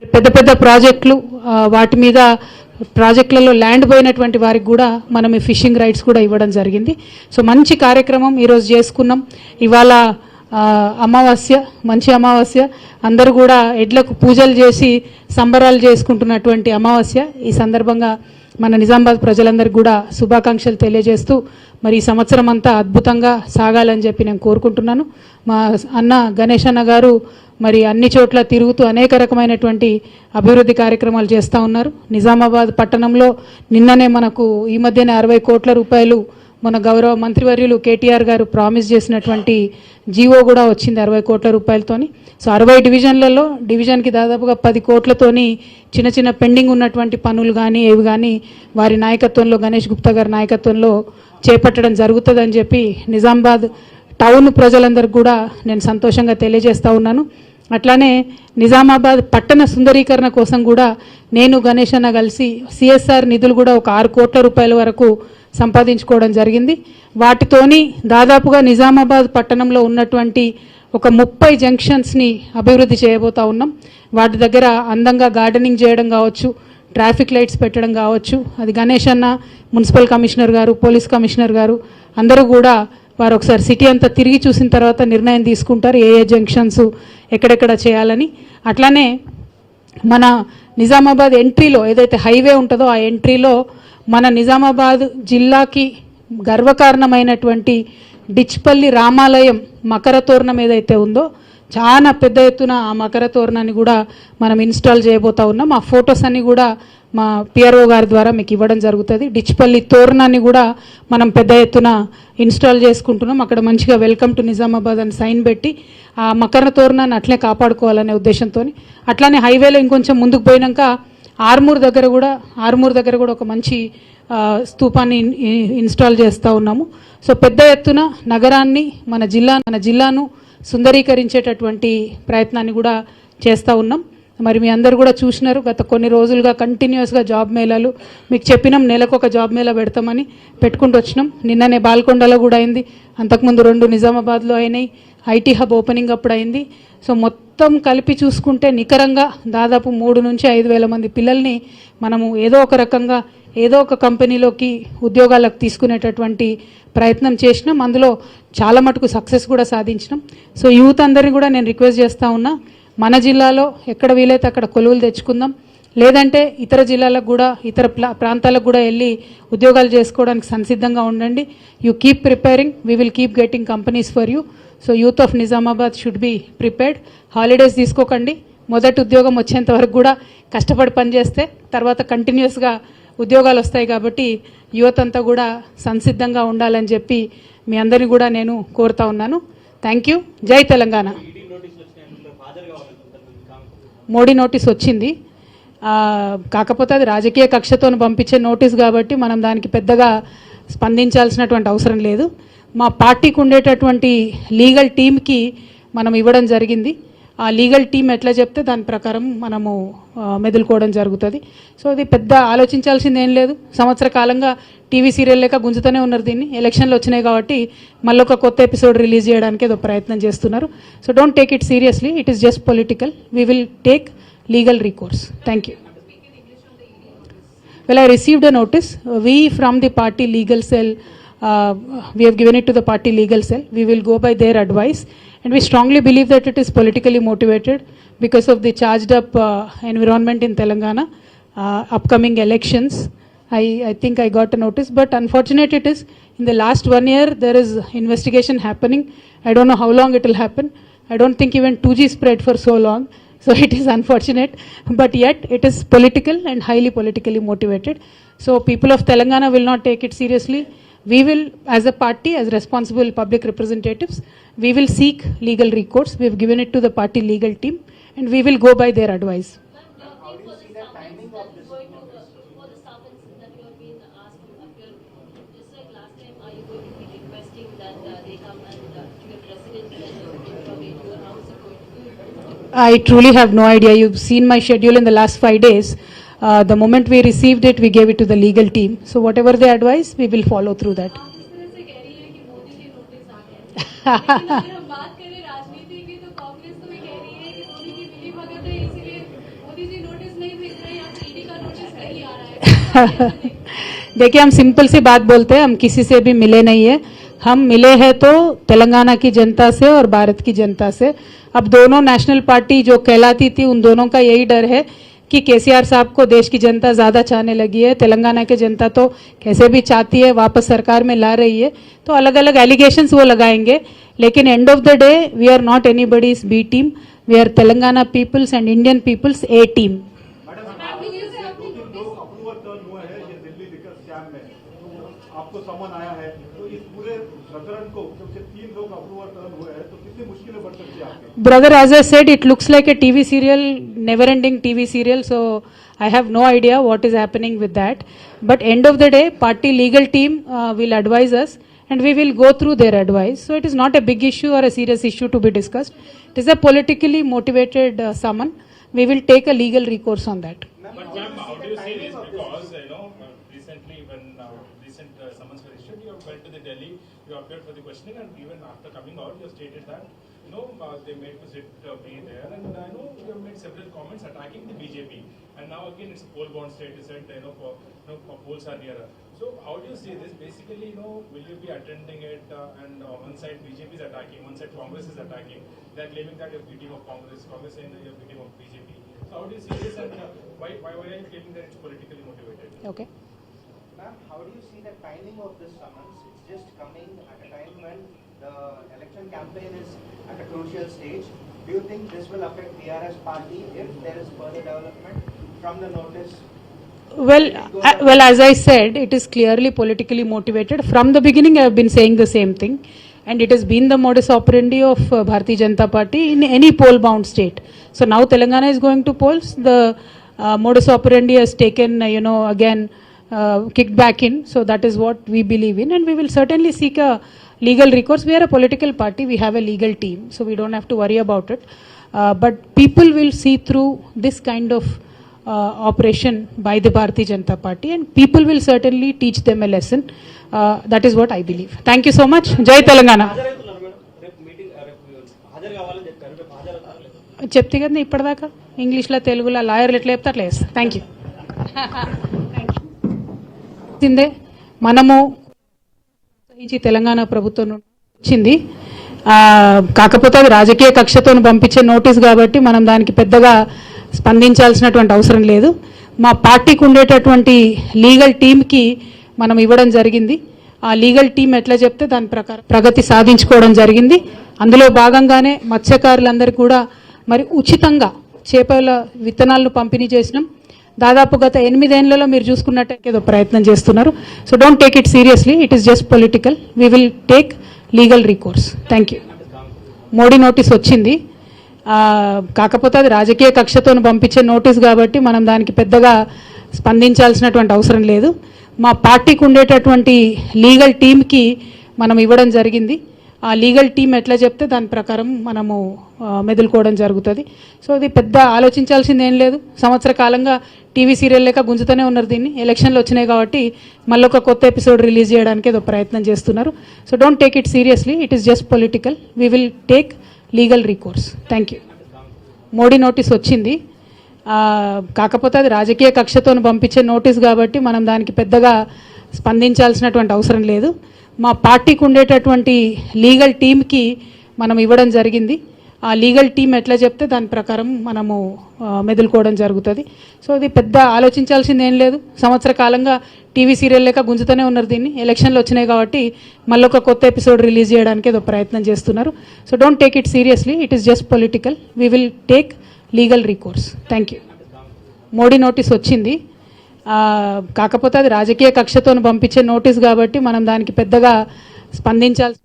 పెద్ద పెద్ద ప్రాజెక్టులు వాటి మీద ప్రాజెక్టులలో ల్యాండ్ పోయినటువంటి వారికి కూడా మనం ఈ ఫిషింగ్ రైట్స్ కూడా ఇవ్వడం జరిగింది. సో మంచి కార్యక్రమం ఈరోజు చేసుకున్నాం. ఇవాళ అమావాస్య, మంచి అమావాస్య, అందరూ కూడా ఎడ్లకు పూజలు చేసి సంబరాలు చేసుకుంటున్నటువంటి అమావాస్య. ఈ సందర్భంగా మన నిజామాబాద్ ప్రజలందరికీ కూడా శుభాకాంక్షలు తెలియజేస్తూ మరి ఈ సంవత్సరం అంతా అద్భుతంగా సాగాలని చెప్పి నేను కోరుకుంటున్నాను. మా అన్న గణేష్ అన్న గారు మరి అన్ని చోట్ల తిరుగుతూ అనేక రకమైనటువంటి అభివృద్ధి కార్యక్రమాలు చేస్తూ ఉన్నారు. నిజామాబాద్ పట్టణంలో నిన్ననే మనకు ఈ మధ్యనే 60 కోట్ల రూపాయలు మన గౌరవ మంత్రివర్యులు కేటీఆర్ గారు ప్రామిస్ చేసినటువంటి జీవో కూడా వచ్చింది 60 కోట్ల రూపాయలతోని. సో 60 డివిజన్లలో డివిజన్కి దాదాపుగా 10 కోట్లతోని చిన్న చిన్న పెండింగ్ ఉన్నటువంటి పనులు కానీ ఏవి కానీ వారి నాయకత్వంలో, గణేష్ గుప్తా గారి నాయకత్వంలో చేపట్టడం జరుగుతుందని చెప్పి నిజామాబాద్ టౌన్ ప్రజలందరికీ కూడా నేను సంతోషంగా తెలియజేస్తూ ఉన్నాను. అట్లానే నిజామాబాద్ పట్టణ సుందరీకరణ కోసం కూడా నేను గణేష్ అన్న కలిసి సిఎస్ఆర్ నిధులు కూడా ఒక 6 కోట్ల రూపాయల వరకు సంపాదించుకోవడం జరిగింది. వాటితోని దాదాపుగా నిజామాబాద్ పట్టణంలో ఉన్నటువంటి ఒక 30 జంక్షన్స్ని అభివృద్ధి చేయబోతూ ఉన్నాం. వాటి దగ్గర అందంగా గార్డెనింగ్ చేయడం కావచ్చు, ట్రాఫిక్ లైట్స్ పెట్టడం కావచ్చు, అది గణేష్ అన్న, మున్సిపల్ కమిషనర్ గారు, పోలీస్ కమిషనర్ గారు అందరూ కూడా వారు ఒకసారి సిటీ అంతా తిరిగి చూసిన తర్వాత నిర్ణయం తీసుకుంటారు ఏ జంక్షన్స్ ఎక్కడెక్కడ చేయాలని. అట్లానే మన నిజామాబాద్ ఎంట్రీలో ఏదైతే హైవే ఉంటుందో ఆ ఎంట్రీలో మన నిజామాబాద్ జిల్లాకి గర్వకారణమైనటువంటి డిచ్పల్లి రామాలయం మకర తోరణం ఏదైతే ఉందో చాలా పెద్ద ఎత్తున ఆ మకర తోరణాన్ని కూడా మనం ఇన్స్టాల్ చేయబోతా ఉన్నాం. ఆ ఫొటోస్ అన్ని కూడా మా పిఆర్ఓ గారి ద్వారా మీకు ఇవ్వడం జరుగుతుంది. డిచ్పల్లి తోరణాన్ని కూడా మనం పెద్ద ఎత్తున ఇన్స్టాల్ చేసుకుంటున్నాం. అక్కడ మంచిగా వెల్కమ్ టు నిజామాబాద్ అని సైన్ పెట్టి ఆ మకర తోరణాన్ని అట్లే కాపాడుకోవాలనే ఉద్దేశంతో అట్లానే హైవేలో ఇంకొంచెం ముందుకు పోయినాక ఆర్మూర్ దగ్గర కూడా ఒక మంచి స్తూపాన్ని ఇన్స్టాల్ చేస్తూ ఉన్నాము. సో పెద్ద ఎత్తున నగరాన్ని మన జిల్లాను సుందరీకరించేటటువంటి ప్రయత్నాన్ని కూడా చేస్తూ ఉన్నాం. మరి మీ అందరు కూడా చూసినారు, గత కొన్ని రోజులుగా కంటిన్యూస్గా జాబ్ మేళాలు మీకు చెప్పినాం, నెలకు ఒక జాబ్ మేళా పెడతామని పెట్టుకుంటూ వచ్చినాం. నిన్ననే బాల్కొండలో కూడా అయింది, అంతకుముందు 2 నిజామాబాద్లో అయినాయి, ఐటీ హబ్ ఓపెనింగ్ అప్పుడు అయింది. సో మొత్తం కలిపి చూసుకుంటే నికరంగా దాదాపు 3 నుంచి 5 వేల మంది పిల్లల్ని మనము ఏదో ఒక రకంగా ఏదో ఒక కంపెనీలోకి ఉద్యోగాలకు తీసుకునేటటువంటి ప్రయత్నం చేసినాం. అందులో చాలా మటుకు సక్సెస్ కూడా సాధించినాం. సో యూత్ అందరినీ కూడా నేను రిక్వెస్ట్ చేస్తూ ఉన్నా, మన జిల్లాలో ఎక్కడ వీలైతే అక్కడ కొలువులు తెచ్చుకుందాం, లేదంటే ఇతర జిల్లాలకు కూడా ఇతర ప్రాంతాలకు కూడా వెళ్ళి ఉద్యోగాలు చేసుకోవడానికి సంసిద్ధంగా ఉండండి. You keep preparing, we will keep getting companies for you. So youth of Nizamabad should be prepared. Holidays తీసుకోకండి. మొదటి ఉద్యోగం వచ్చేంత వరకు కూడా కష్టపడి పనిచేస్తే తర్వాత కంటిన్యూస్గా ఉద్యోగాలు వస్తాయి. కాబట్టి యువత అంతా కూడా సంసిద్ధంగా ఉండాలని చెప్పి మీ అందరినీ కూడా నేను కోరుతా ఉన్నాను. Thank you. జై తెలంగాణ. మోడీ నోటీస్ వచ్చింది, కాకపోతే అది రాజకీయ కక్షతో పంపించే నోటీస్ కాబట్టి మనం దానికి పెద్దగా స్పందించాల్సినటువంటి అవసరం లేదు. మా పార్టీకి ఉండేటటువంటి లీగల్ టీమ్కి మనం ఇవ్వడం జరిగింది. ఆ లీగల్ టీం ఎట్లా చెప్తే దాని ప్రకారం మనము మెదులుకోవడం జరుగుతుంది. సో అది పెద్ద ఆలోచించాల్సింది ఏం లేదు. సంవత్సర కాలంగా టీవీ సీరియల్ లేక గుంజుతూనే ఉన్నారు దీన్ని. ఎలక్షన్లు వచ్చినాయి కాబట్టి మళ్ళీ ఒక కొత్త ఎపిసోడ్ రిలీజ్ చేయడానికి ఏదో ప్రయత్నం చేస్తున్నారు. So don't take it seriously, it is just political. We will take legal recourse. Thank you. Well, I received a notice. We from the party legal cell, we have given it to the party legal cell. We will go by their advice, and we strongly believe that it is politically motivated because of the charged up environment in Telangana, upcoming elections. I think I got a notice, but unfortunate it is in the last 1 year there is investigation happening. I don't know how long it will happen. I don't think even 2G spread for so long. So it is unfortunate, but yet it is political and highly politically motivated. So people of Telangana will not take it seriously. We will, as a party, as responsible public representatives, we will seek legal recourse. We have given it to the party legal team, and we will go by their advice. I truly have no idea. You've seen my schedule in the last 5 days. The moment we received it, we gave it to the legal team. So whatever they advise, we will follow through that. देखिए, हम simple सी बात बोलते हैं, हम किसी से भी मिले नहीं है। हम मिले हैं तो तेलंगाना की जनता से और भारत की जनता से। अब दोनों नेशनल पार्टी जो कहलाती थी, उन दोनों का यही डर है कि केसीआर साहब को देश की जनता ज़्यादा चाहने लगी है, तेलंगाना की जनता तो कैसे भी चाहती है, वापस सरकार में ला रही है, तो अलग अलग एलिगेशंस वो लगाएंगे। लेकिन end of the day we are not anybody's B team, we are Telangana peoples and Indian peoples A team. आपको समन आया है तो इस पूरे प्रकरण को जब से 3 लोग अप्रूवर टर्न हुए हैं तो कितनी मुश्किलें बढ़ सकती है आपके? Brother, as I said, it looks like a TV serial, never-ending TV serial. So I have no idea what is happening with that. But end of the day, party legal team will advise us, and we will go through their advice. So it is not a big issue or a serious issue to be discussed. It is a politically motivated summon. We will take a legal recourse on that. But ma'am, how do you see this? Because recently when recent summons were issued, you went to the Delhi, you appeared for the questioning, and even after coming out, you stated that they made to sit be there, and you have made several comments attacking the BJP. And now again, it's a poll bound state. You said polls are nearer. So how do you see this? Basically, will you be attending it? And one side BJP is attacking, one side Congress is attacking. They are claiming that you're beating of Congress saying that you're beating of BJP. So how do you see this, and why are you claiming that it's politically motivated? Okay. Ma'am, how do you see the timing of this summons? It's just coming at a time when the election campaign is at a crucial stage. Do you think this will affect TRS party if there is further development from the notice? Well, as I said, it is clearly politically motivated. From the beginning, I have been saying the same thing, and it has been the modus operandi of Bharatiya Janata Party in any poll-bound state. So now Telangana is going to polls. The modus operandi has taken, again kicked back in. So that is what we believe in, and we will certainly seek a legal recourse. We are a political party. We have a legal team, so we don't have to worry about it. But people will see through this kind of operation by the Bharatiya Janata Party, and people will certainly teach them a lesson. That is what I believe. Thank you so much. Jai Telangana. చెప్తే కదా ఇప్పటిదాకా ఇంగ్లీష్లో తెలుగులో లాయర్లు ఎట్లా చెప్తే అట్లా చేస్తా. Thank you. మనము తెలంగాణ ప్రభుత్వం వచ్చింది, కాకపోతే అది రాజకీయ కక్షతో పంపించే నోటీస్ కాబట్టి మనం దానికి పెద్దగా స్పందించాల్సినటువంటి అవసరం లేదు. మా పార్టీకి ఉండేటటువంటి లీగల్ టీమ్కి మనం ఇవ్వడం జరిగింది. ఆ లీగల్ టీం ఎట్లా చెప్తే దాని ప్రకారం ప్రగతి సాధించుకోవడం జరిగింది. అందులో భాగంగానే మత్స్యకారులందరికీ కూడా మరి ఉచితంగా చేపల విత్తనాలను పంపిణీ చేసినాం. దాదాపు గత 8 ఏళ్లలో మీరు చూసుకున్నట్టే ఏదో ప్రయత్నం చేస్తున్నారు. So don't take it seriously, it is just political. We will take legal recourse. Thank you. Modi notice వచ్చింది, కాకపోతే అది రాజకీయ కక్షతో పంపించే నోటీస్ కాబట్టి మనం దానికి పెద్దగా స్పందించాల్సినటువంటి అవసరం లేదు. మా పార్టీకి ఉండేటటువంటి లీగల్ టీమ్కి మనం ఇవ్వడం జరిగింది. ఆ లీగల్ టీం ఎట్లా చెప్తే దాని ప్రకారం మనము మెదులుకోవడం జరుగుతుంది. సో ఇది పెద్ద ఆలోచించాల్సింది ఏం లేదు. సంవత్సర కాలంగా టీవీ సీరియల్ లేక గుంజుతూనే ఉన్నారు దీన్ని. ఎలక్షన్లు వచ్చినాయి కాబట్టి మళ్ళీ ఒక కొత్త ఎపిసోడ్ రిలీజ్ చేయడానికి ఏదో ప్రయత్నం చేస్తున్నారు. So don't take it seriously, it is just political. We will take legal recourse. Thank you. Modi notice వచ్చింది, కాకపోతే అది రాజకీయ కక్షతో పంపించే నోటీస్ కాబట్టి మనం దానికి పెద్దగా స్పందించాల్సినటువంటి అవసరం లేదు. మా పార్టీకి ఉండేటటువంటి లీగల్ టీమ్కి మనం ఇవ్వడం జరిగింది. ఆ లీగల్ టీం ఎట్లా చెప్తే దాని ప్రకారం మనము మెదులుకోవడం జరుగుతుంది. సో ఇది పెద్ద ఆలోచించాల్సింది ఏం లేదు. సంవత్సర కాలంగా టీవీ సీరియల్ లేక గుంజుతూనే ఉన్నారు దీన్ని. ఎలక్షన్లు వచ్చినాయి కాబట్టి మళ్ళీ ఒక కొత్త ఎపిసోడ్ రిలీజ్ చేయడానికి ఏదో ప్రయత్నం చేస్తున్నారు. So don't take it seriously, it is just political. We will take legal recourse. Thank you. Modi notice వచ్చింది, కాకపోతే అది రాజకీయ కక్షతో పంపించే నోటీస్ కాబట్టి మనం దానికి పెద్దగా స్పందించాల్సి